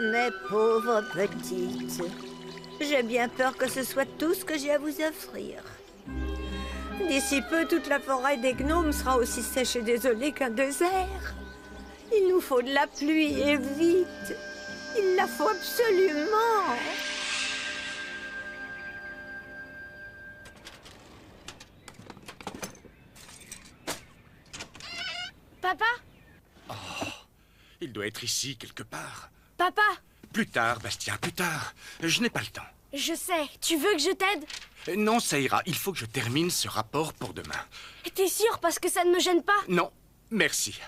Mes pauvres petites, j'ai bien peur que ce soit tout ce que j'ai à vous offrir. D'ici peu, toute la forêt des gnomes sera aussi sèche et désolée qu'un désert. Il nous faut de la pluie et vite. Il la faut absolument. Papa? Oh, il doit être ici, quelque part. Papa? Plus tard, Bastien, plus tard. Je n'ai pas le temps. Je sais. Tu veux que je t'aide? Non, ça ira. Il faut que je termine ce rapport pour demain. T'es sûr parce que ça ne me gêne pas? Non, merci.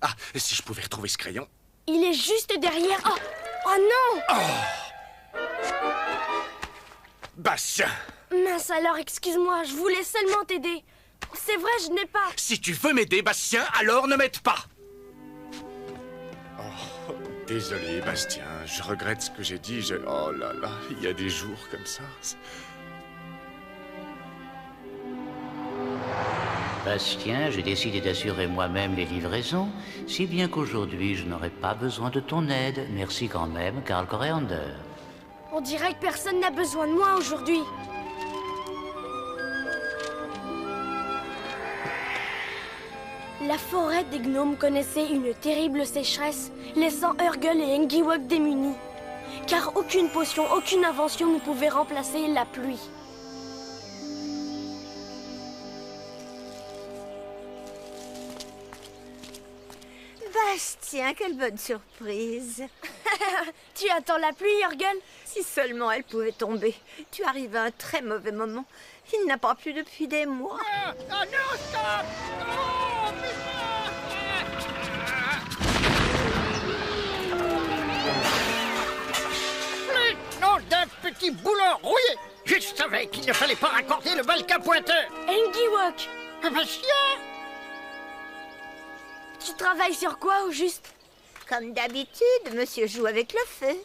Ah, si je pouvais retrouver ce crayon. Il est juste derrière... Oh, oh non! Oh! Bastien! Mince alors, excuse-moi, je voulais seulement t'aider. C'est vrai, je n'ai pas... Si tu veux m'aider, Bastien, alors ne m'aide pas! Oh, désolé, Bastien. Je regrette ce que j'ai dit. Oh là là, il y a des jours comme ça. Bastien, j'ai décidé d'assurer moi-même les livraisons, si bien qu'aujourd'hui, je n'aurai pas besoin de ton aide. Merci quand même, Karl Coriander. On dirait que personne n'a besoin de moi aujourd'hui. La forêt des gnomes connaissait une terrible sécheresse, laissant Urgel et Engiwok démunis. Car aucune potion, aucune invention ne pouvait remplacer la pluie. Bastien, quelle bonne surprise. Tu attends la pluie, Urgel? Si seulement elle pouvait tomber. Tu arrives à un très mauvais moment. Il n'a pas plu depuis des mois. Ah non, stop! Oh, mais non, d'un petit boulon rouillé! Je savais qu'il ne fallait pas raccorder le balka pointeur! Engiwok! Bastien! Tu travailles sur quoi, au juste? Comme d'habitude, monsieur joue avec le feu.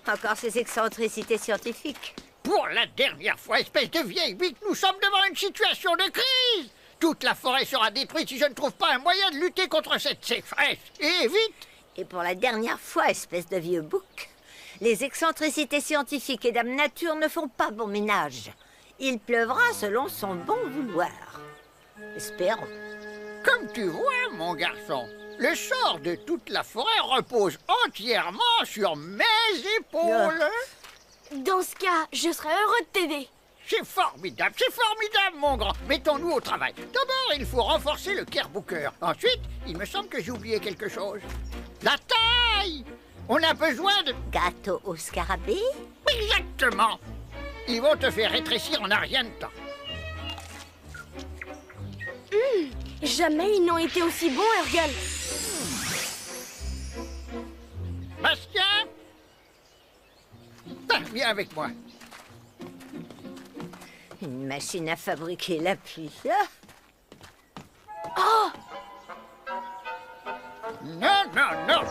Encore ses excentricités scientifiques. Pour la dernière fois, espèce de vieille bique, nous sommes devant une situation de crise! Toute la forêt sera détruite si je ne trouve pas un moyen de lutter contre cette sécheresse. Et vite! Et pour la dernière fois, espèce de vieux bouc, les excentricités scientifiques et Dame Nature ne font pas bon ménage. Il pleuvra selon son bon vouloir. Espérons. Comme tu vois, mon garçon, le sort de toute la forêt repose entièrement sur mes épaules. Dans ce cas, je serais heureux de t'aider. C'est formidable, mon grand. Mettons-nous au travail. D'abord, il faut renforcer le Kerbooker. Ensuite, il me semble que j'ai oublié quelque chose. La taille! On a besoin de... Gâteau au scarabée? Exactement! Ils vont te faire rétrécir en un rien de temps. Jamais ils n'ont été aussi bons, Urgel. Bastien? Viens avec moi. Une machine à fabriquer la pluie. Oh! Non, non, non!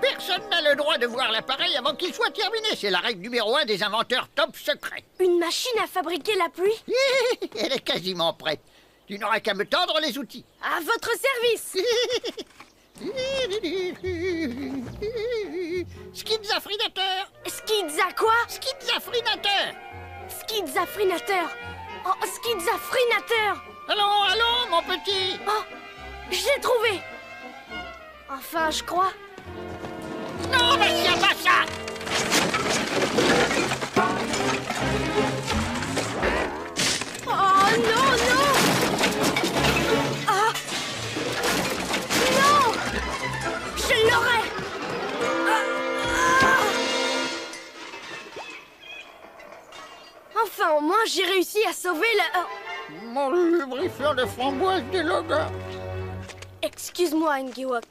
Personne n'a le droit de voir l'appareil avant qu'il soit terminé. C'est la règle numéro 1 des inventeurs top secrets. Une machine à fabriquer la pluie? Elle est quasiment prête. Tu n'auras qu'à me tendre les outils. À votre service! Schizafrinateur! Skidza quoi? Schizafrinateur! Skizafrinateur! Oh, skizafrinateur! Allons, allons, mon petit! Oh, j'ai trouvé! Enfin, je crois. Non, Bastien, pas ça! Oh non, non! Ah! Non! Je l'aurai! Enfin, au moins, j'ai réussi à sauver la... Mon lubrifiant de framboise des logas! Excuse-moi, Engiwok.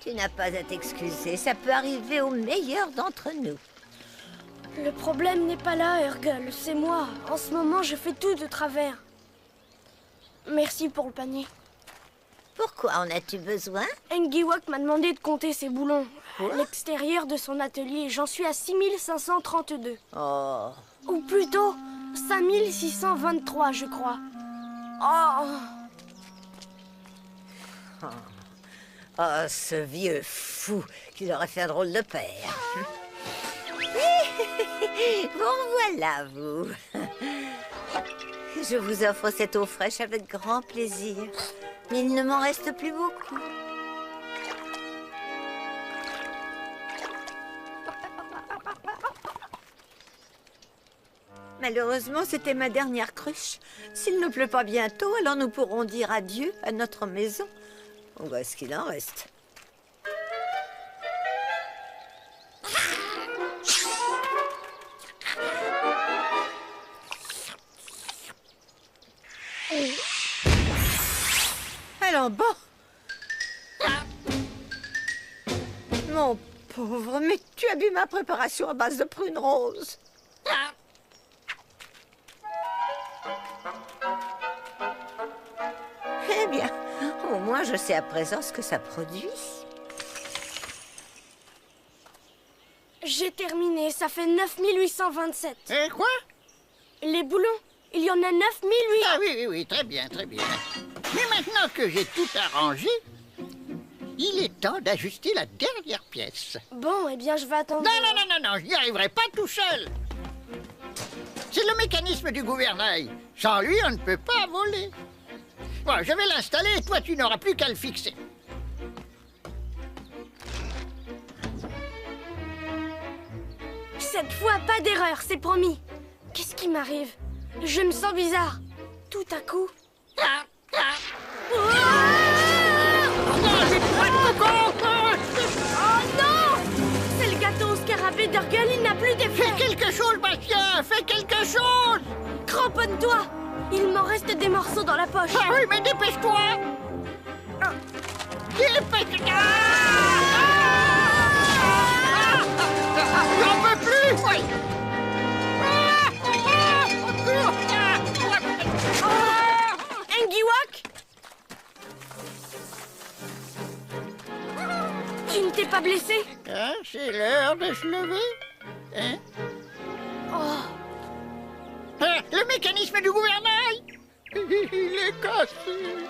Tu n'as pas à t'excuser, ça peut arriver aux meilleurs d'entre nous. Le problème n'est pas là, Urgel, c'est moi. En ce moment, je fais tout de travers. Merci pour le panier. Pourquoi en as-tu besoin? Engiwok m'a demandé de compter ses boulons à l'extérieur de son atelier. J'en suis à 6532. Oh, Ou plutôt 5623, je crois. Oh! Oh, ce vieux fou qui aurait fait un drôle de père. Bon, voilà, vous. Je vous offre cette eau fraîche avec grand plaisir. Mais il ne m'en reste plus beaucoup. Malheureusement, c'était ma dernière cruche. S'il ne pleut pas bientôt, alors nous pourrons dire adieu à notre maison. On voit ce qu'il en reste. Alors bon. Mon pauvre, mais tu as bu ma préparation à base de prunes roses. Eh bien, au moins je sais à présent ce que ça produit. J'ai terminé, ça fait 9827. Et quoi? Les boulons, il y en a 9008. Ah oui, très bien, très bien. Mais maintenant que j'ai tout arrangé, il est temps d'ajuster la dernière pièce. Bon, eh bien, je vais attendre. Non, je n'y arriverai pas tout seul. C'est le mécanisme du gouvernail. Sans lui, on ne peut pas voler. Bon, je vais l'installer et toi, tu n'auras plus qu'à le fixer. Cette fois, pas d'erreur, c'est promis. Qu'est-ce qui m'arrive? Je me sens bizarre. Tout à coup... Non, j'ai pas de coco. Oh non! C'est le gâteau au scarabée d'Urgle, il n'a plus d'effet. Fais quelque chose, Bastien, fais quelque chose. Cramponne-toi! Il m'en reste des morceaux dans la poche. Ah oui, mais dépêche-toi. Dépêche-toi. J'en peux plus. Oui. Engiwak? Tu ne t'es pas blessé? Hein, c'est l'heure de se lever. Hein? Oh, Le mécanisme du gouvernail. Il est cassé.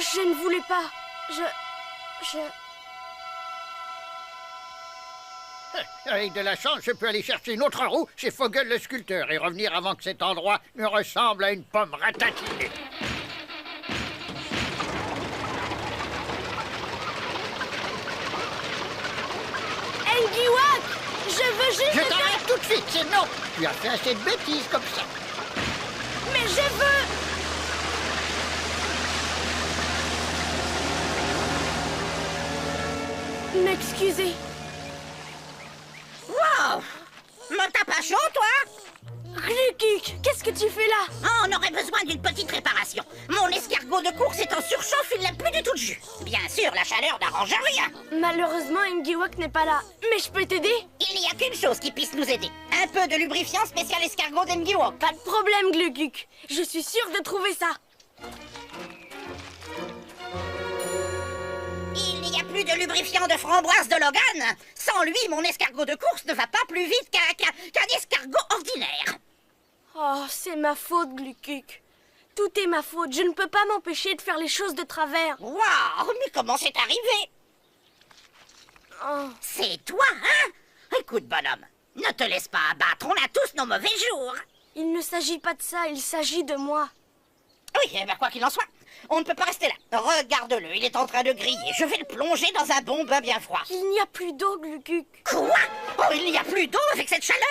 je ne voulais pas. Avec de la chance, je peux aller chercher une autre roue chez Fogel le sculpteur et revenir avant que cet endroit ne ressemble à une pomme ratatinée. Engiwak! Je veux juste... Je t'arrête tout de suite, c'est non. Tu as fait assez de bêtises comme ça. Mais je veux... M'excuser. Wow! Mais t'as pas chaud, toi? Glukuk, qu'est-ce que tu fais là? Oh, on aurait besoin d'une petite réparation. Mon escargot de course est en surchauffe, il n'a plus du tout de jus. Bien sûr, la chaleur n'arrange rien. Malheureusement, Engiwak n'est pas là. Mais je peux t'aider? Il n'y a qu'une chose qui puisse nous aider. Un peu de lubrifiant spécial escargot d'Engiwok. Pas de problème, Glukuk. Je suis sûre de trouver ça. Il n'y a plus de lubrifiant de framboise de Logan. Sans lui, mon escargot de course ne va pas plus vite qu'un escargot ordinaire. Oh, c'est ma faute, Glukuk. Tout est ma faute. Je ne peux pas m'empêcher de faire les choses de travers. Waouh, mais comment c'est arrivé? Oh. C'est toi, hein? Écoute, bonhomme, ne te laisse pas abattre, on a tous nos mauvais jours. Il ne s'agit pas de ça, il s'agit de moi. Oui, eh ben, quoi qu'il en soit, on ne peut pas rester là. Regarde-le, il est en train de griller. Je vais le plonger dans un bon bain bien froid. Il n'y a plus d'eau, Glukuk. Quoi? Oh, il n'y a plus d'eau avec cette chaleur?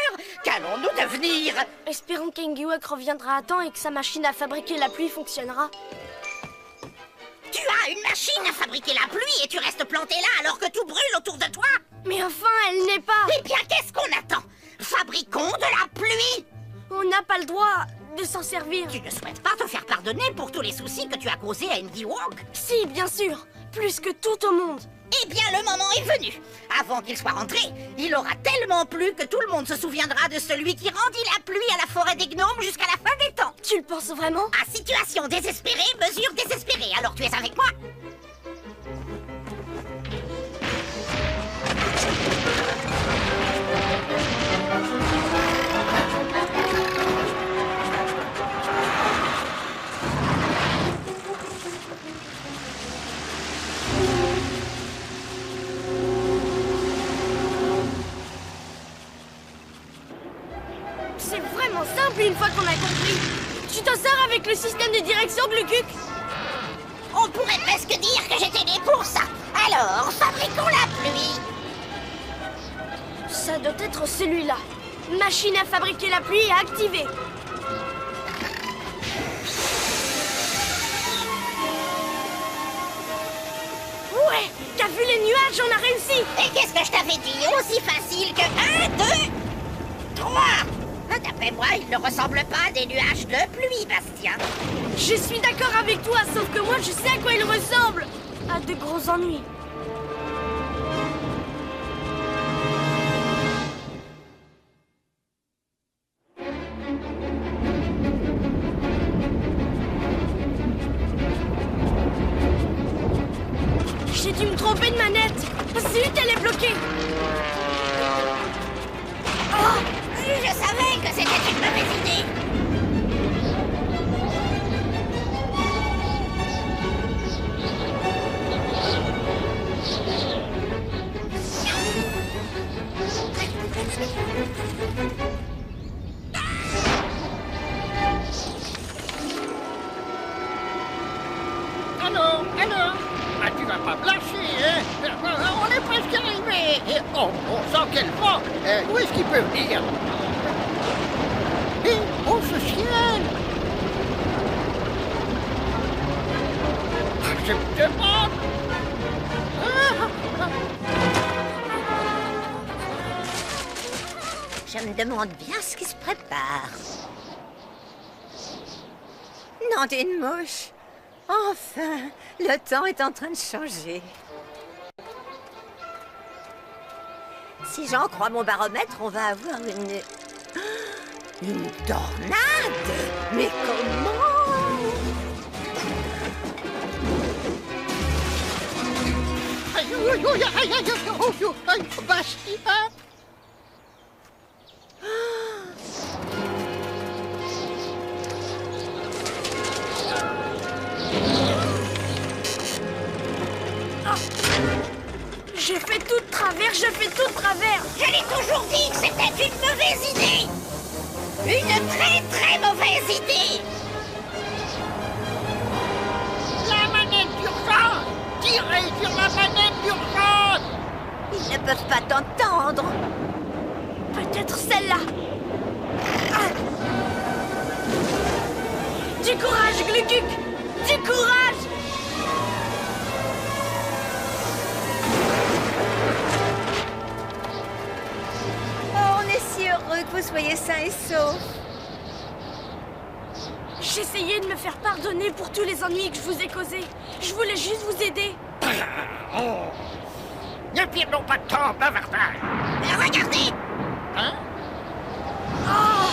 Qu'allons-nous devenir? Espérons qu'Engiwak reviendra à temps et que sa machine à fabriquer la pluie fonctionnera. Tu as une machine à fabriquer la pluie et tu restes planté là alors que tout brûle autour de toi? Mais enfin, elle n'est pas... Eh bien, qu'est-ce qu'on attend? Fabriquons de la pluie! On n'a pas le droit de s'en servir. Tu ne souhaites pas te faire pardonner pour tous les soucis que tu as causés à Engiwok? Si, bien sûr. Plus que tout au monde. Eh bien, le moment est venu. Avant qu'il soit rentré, il aura tellement plu que tout le monde se souviendra de celui qui rendit la pluie à la forêt des gnomes jusqu'à la fin des temps. Tu le penses vraiment? À situation désespérée, mesure désespérée. Alors tu es avec moi? avec le système de direction, Glucuc. On pourrait presque dire que j'étais né pour ça. Alors, fabriquons la pluie. Ça doit être celui-là. Machine à fabriquer la pluie à activer. Ouais, t'as vu les nuages, on a réussi. Et qu'est-ce que je t'avais dit? Aussi facile que 1, 2, 3. D'après moi, ils ne ressemblent pas à des nuages de pluie, Bastien. Je suis d'accord avec toi, sauf que moi je sais à quoi ils ressemblent. À de gros ennuis. J'ai dû me tromper de manette. Zut, elle est bloquée. Oh, je savais que c'était une mauvaise idée. Alors, ah, tu vas pas me lâcher, hein? On est presque arrivé. Et, oh, on sent quel vent. Où est-ce qu'il peut venir? Et, oh, ce ciel! Ah, je me demande... Je me demande bien ce qui se prépare. Nom d'une mouche. Enfin, le temps est en train de changer. Si j'en crois mon baromètre, on va avoir une tornade. Mais comment? Aïe, aïe, aïe, aïe, aïe, aïe, aïe, Bastien! Je fais tout de travers, je fais tout de travers. Je l'ai toujours dit que c'était une mauvaise idée. Une très très mauvaise idée. La manette d'urgence! Tirez sur la manette d'urgence! Ils ne peuvent pas t'entendre. Peut-être celle-là. Ah. Du courage, Glucuc. Du courage. Oh, on est si heureux que vous soyez sains et saufs. J'essayais de me faire pardonner pour tous les ennuis que je vous ai causés. Je voulais juste vous aider. Oh. Ne perdons pas de temps, bavardage! Mais regardez. Hein? Oh.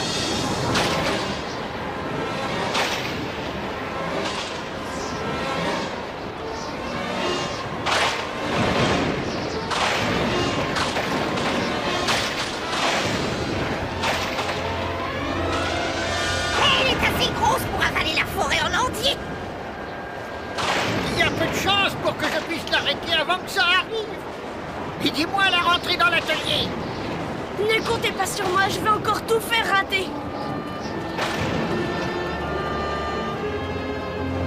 Elle est assez grosse pour avaler la forêt en entier. Il y a peu de chance pour que je puisse l'arrêter avant que ça arrive. Et dis-moi à la rentrée dans l'atelier. Ne comptez pas sur moi, je vais encore tout faire rater.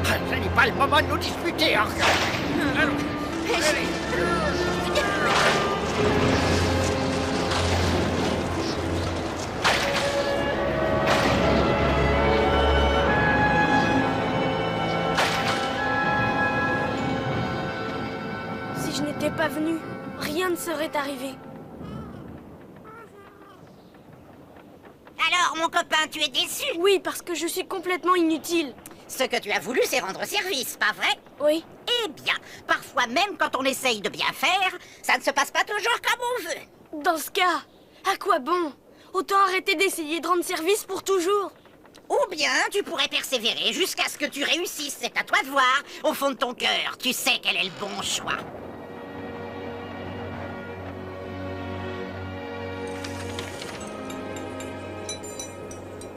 Ce n'est pas le moment de nous disputer, Arthur. Allons. Allez. Si je n'étais pas venu, rien ne serait arrivé. Alors, mon copain, tu es déçu? Oui, parce que je suis complètement inutile. Ce que tu as voulu, c'est rendre service, pas vrai? Oui. Eh bien, parfois même quand on essaye de bien faire, ça ne se passe pas toujours comme on veut. Dans ce cas, à quoi bon? Autant arrêter d'essayer de rendre service pour toujours. Ou bien tu pourrais persévérer jusqu'à ce que tu réussisses. C'est à toi de voir. Au fond de ton cœur, tu sais quel est le bon choix.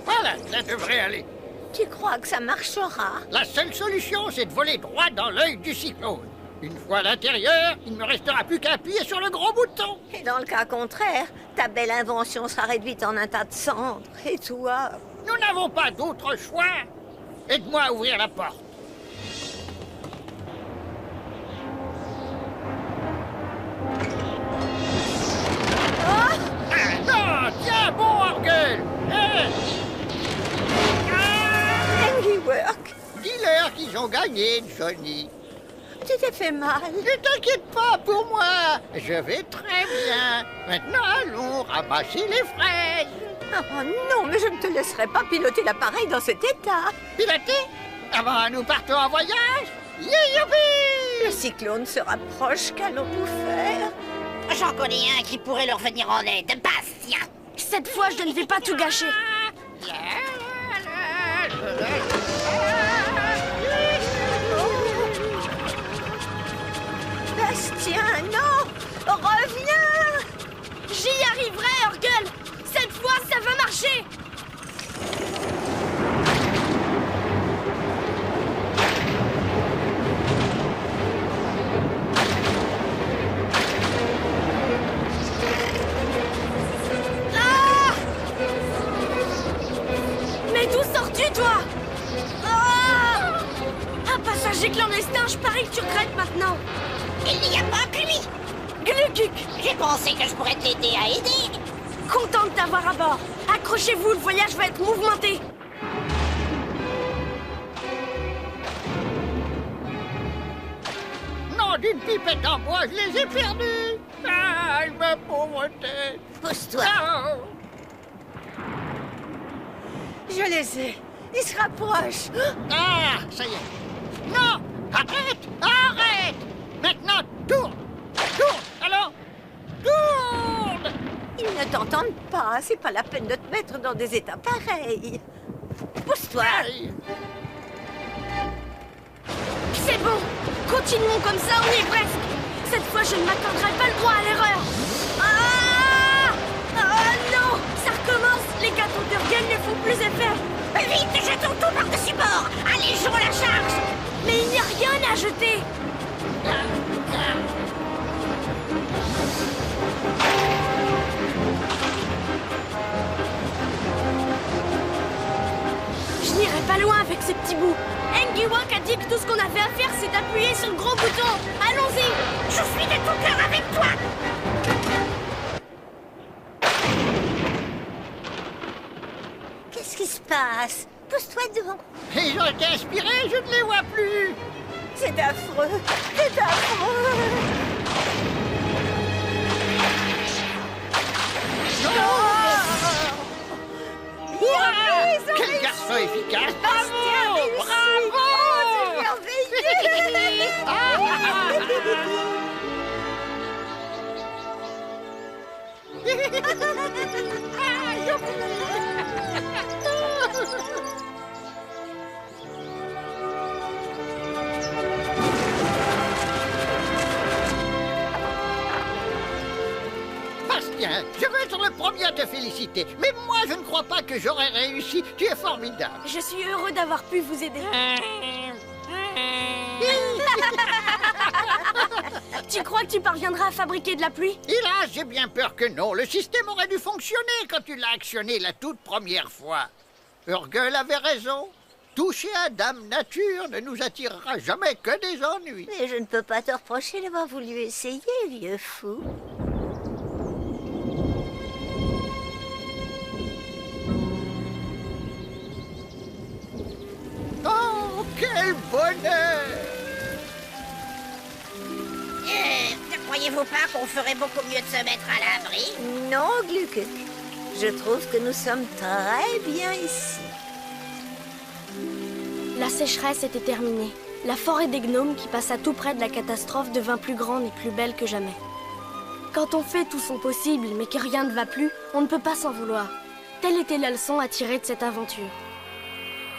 Voilà, ça devrait aller. Tu crois que ça marchera? La seule solution, c'est de voler droit dans l'œil du cyclone. Une fois à l'intérieur, il ne me restera plus qu'à appuyer sur le gros bouton. Et dans le cas contraire, ta belle invention sera réduite en un tas de cendres. Et toi? Nous n'avons pas d'autre choix. Aide-moi à ouvrir la porte. Ah, non, tiens, bon, Orgueil. Engiwork, Dis-leur qu'ils ont gagné, Johnny. tu t'es fait mal. Ne t'inquiète pas pour moi, je vais très bien. Maintenant, allons ramasser les fraises. Oh non, mais je ne te laisserai pas piloter l'appareil dans cet état. Piloter? Avant, nous partons en voyage. Youpi! Le cyclone se rapproche, qu'allons-nous faire? J'en connais un qui pourrait leur venir en aide. Bastien. Cette fois, je ne vais pas tout gâcher. Bastien, non! Reviens! J'y arriverai, Orgueil. Cette fois, ça va marcher. Ah! Mais d'où sors-tu, toi? Ah! Un passager clandestin, je parie que tu regrettes maintenant. Il n'y a pas que lui. Glucuk! J'ai pensé que je pourrais t'aider à aider. Content de t'avoir à bord. Accrochez-vous, le voyage va être mouvementé. Non, d'une pipette en bois, je les ai perdus. Ah, ma pauvre tête. Pousse-toi. Ah. Je les ai. Ils se rapprochent. Ah, ça y est. Non, arrête, arrête. Maintenant, tourne, tourne, allons, tourne. Ils ne t'entendent pas. C'est pas la peine de te mettre dans des états pareils. Pousse-toi. Aïe. C'est bon. Continuons comme ça, on y est presque. Cette fois, je ne m'accorderai pas le droit à l'erreur. Ah! Ah non! Ça recommence. Les gâteaux d'Urgen ne font plus effet. Vite, jetons tout par-dessus bord. Allégeons la charge. Mais il n'y a rien à jeter. Je n'irai pas loin avec ces petits bouts. Engiwak a dit que tout ce qu'on avait à faire, c'est d'appuyer sur le gros bouton. Allons-y. Je suis de tout cœur avec toi. Qu'est-ce qui se passe? Pousse-toi donc. Ils ont été inspirés, je ne les vois plus. C'est affreux. C'est affreux. Ouah, quel garçon efficace. Bravo, bravo. Bastien, je veux être le premier à te féliciter, mais moi je ne crois pas que j'aurais réussi. Tu es formidable. Je suis heureux d'avoir pu vous aider. Tu crois que tu parviendras à fabriquer de la pluie? Hélas, j'ai bien peur que non. Le système aurait dû fonctionner quand tu l'as actionné la toute première fois. Urgel avait raison. Toucher à Dame Nature ne nous attirera jamais que des ennuis. Mais je ne peux pas te reprocher d'avoir voulu essayer, vieux fou. Oh, quel bonheur! Ne croyez-vous pas qu'on ferait beaucoup mieux de se mettre à l'abri? Non, Gluckuk. Je trouve que nous sommes très bien ici. La sécheresse était terminée. La forêt des gnomes, qui passa tout près de la catastrophe, devint plus grande et plus belle que jamais. Quand on fait tout son possible, mais que rien ne va plus, on ne peut pas s'en vouloir. Telle était la leçon à tirer de cette aventure.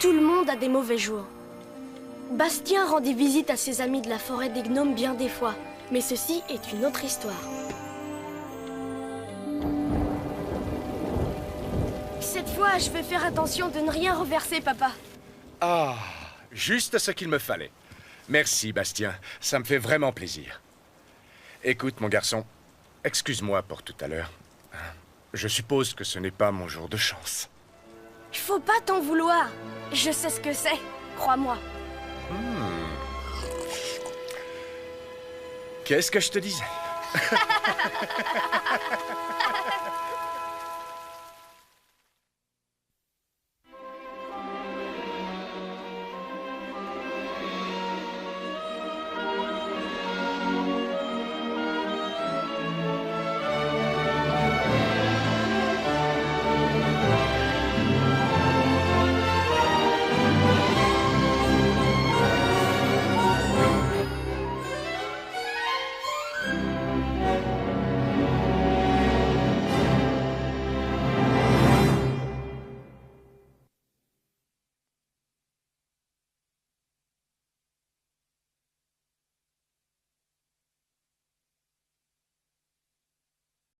Tout le monde a des mauvais jours. Bastien rendit visite à ses amis de la forêt des gnomes bien des fois, mais ceci est une autre histoire. Cette fois, je vais faire attention de ne rien reverser, papa. Ah, juste ce qu'il me fallait. Merci, Bastien. Ça me fait vraiment plaisir. Écoute, mon garçon, excuse-moi pour tout à l'heure. Je suppose que ce n'est pas mon jour de chance. Faut pas t'en vouloir. Je sais ce que c'est. Crois-moi. Qu'est-ce que je te disais?